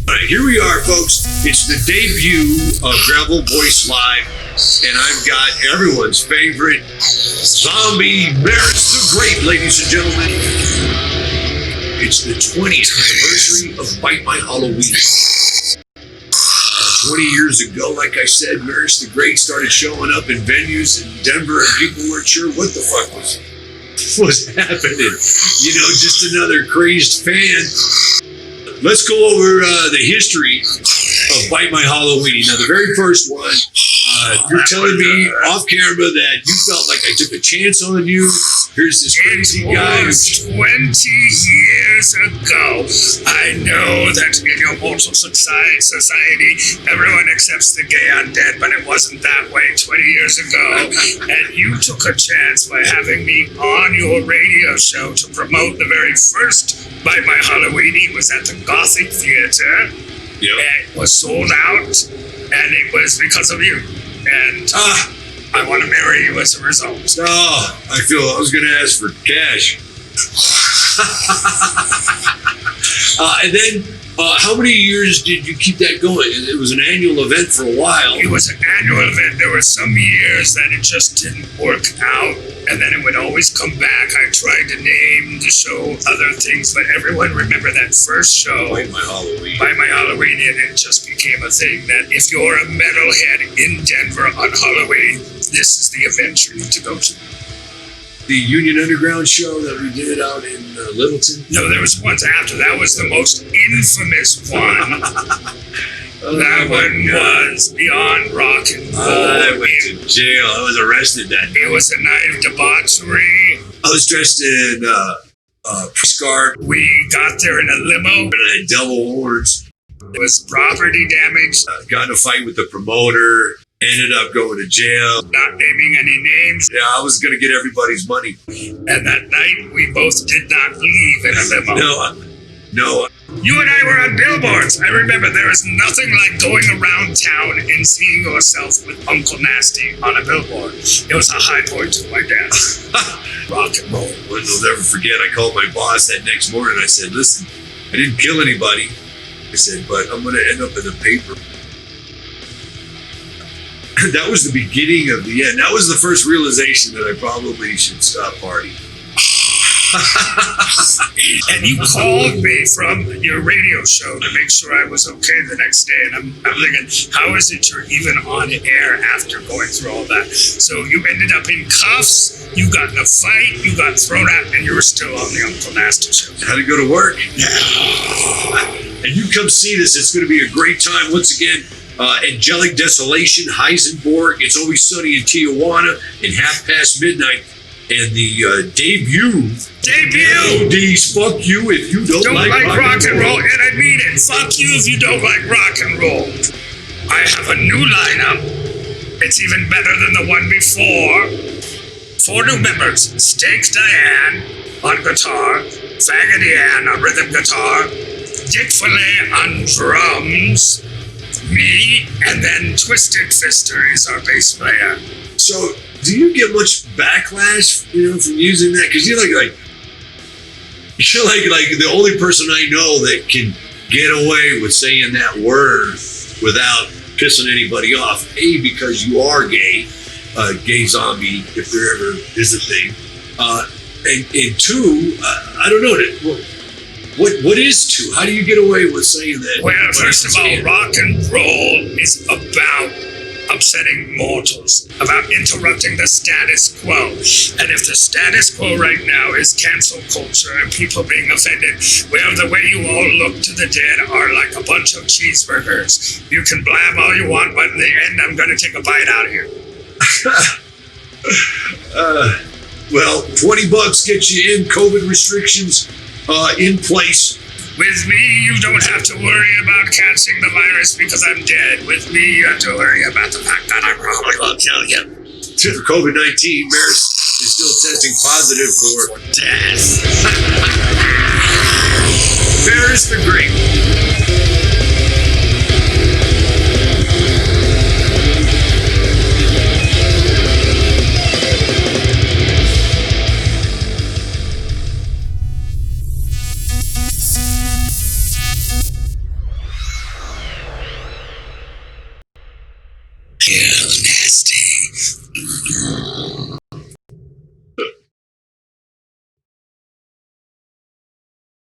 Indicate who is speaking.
Speaker 1: All right, here we are, folks. It's the debut of Gravel Voice Live, and I've got everyone's favorite zombie, MARIS the Great, ladies and gentlemen. It's the 20th anniversary of Bite My Halloween. 20 years ago, like I said, MARIS the Great started showing up in venues in Denver, and people weren't sure what the fuck was happening. You know, just another crazed fan. Let's go over the history of Bite My Halloween. Now, the very first one, you're telling me off camera that you felt like I took a chance on you. Here's this crazy guy.
Speaker 2: It was 20 years ago. I know that in your mortal society, everyone accepts the gay undead, but it wasn't that way 20 years ago. And you took a chance by having me on your radio show to promote the very first Bite My Halloween. It was at the Gothic Theater.
Speaker 1: Yep.
Speaker 2: It was sold out, and it was because of you. And I want to marry you as a result.
Speaker 1: Oh, I was going to ask for cash. And then, how many years did you keep that going? It was an annual event for a while.
Speaker 2: It was an annual event. There were some years that it just didn't work out, and then it would always come back. I tried to name the show other things, but everyone remember that first show,
Speaker 1: Bite My Halloween.
Speaker 2: Bite My Halloween, and it just became a thing that if you're a metalhead in Denver on Halloween, this is the event you need to go to.
Speaker 1: The Union Underground show that we did out in Littleton.
Speaker 2: No, there was one after. That was the most infamous one. That one was Beyond Rock and Roll.
Speaker 1: I went to jail. I was arrested that day.
Speaker 2: It was a night of debauchery.
Speaker 1: I was dressed in scarf.
Speaker 2: We got there in a limo.
Speaker 1: And I had devil horns.
Speaker 2: It was property damage.
Speaker 1: Got in a fight with the promoter. Ended up going to jail.
Speaker 2: Not naming any names.
Speaker 1: Yeah, I was going to get everybody's money.
Speaker 2: And that night, we both did not leave in a limo.
Speaker 1: No.
Speaker 2: You and I were on billboards. I remember there was nothing like going around town and seeing yourself with Uncle Nasty on a billboard. It was a high point of my dance. Rock and roll.
Speaker 1: I'll never forget, I called my boss that next morning. I said, listen, I didn't kill anybody. I said, but I'm going to end up in the paper. That was the beginning of the end. That was the first realization that I probably should stop partying.
Speaker 2: And you called me from your radio show to make sure I was okay the next day. And I'm thinking, how is it you're even on air after going through all that? So you ended up in cuffs, you got in a fight, you got thrown out, and you were still on the Uncle Nasty show.
Speaker 1: Had to go to work.
Speaker 2: Yeah.
Speaker 1: And you come see this. It's going to be a great time. Once again, Angelic Desolation, Heisenberg. It's Always Sunny in Tijuana in midnight. And the debut. ODs, fuck you if you don't like
Speaker 2: rock and roll. And I mean it. Fuck you if you don't like rock and roll. I have a new lineup. It's even better than the one before. 4 new members. Steak Diane on guitar. Faggoty Ann on rhythm guitar. Dick Filet on drums. Me, and then Twisted Fister is our bass player.
Speaker 1: So, do you get much backlash, from using that? Because you're like the only person I know that can get away with saying that word without pissing anybody off. A, because you are gay, gay zombie, if there ever is a thing. And two, I don't know. What is two? How do you get away with saying that?
Speaker 2: Well, first of all, rock and roll is about upsetting mortals, about interrupting the status quo. And if the status quo right now is cancel culture and people being offended, well, the way you all look to the dead are like a bunch of cheeseburgers. You can blab all you want, but in the end, I'm going to take a bite out of you.
Speaker 1: Well, $20 gets you in. COVID restrictions in place.
Speaker 2: With me, you don't have to worry about catching the virus because I'm dead. With me, you have to worry about the fact that I probably will kill you.
Speaker 1: For COVID-19, MARIS is still testing positive for
Speaker 2: death.
Speaker 1: MARIS the Great.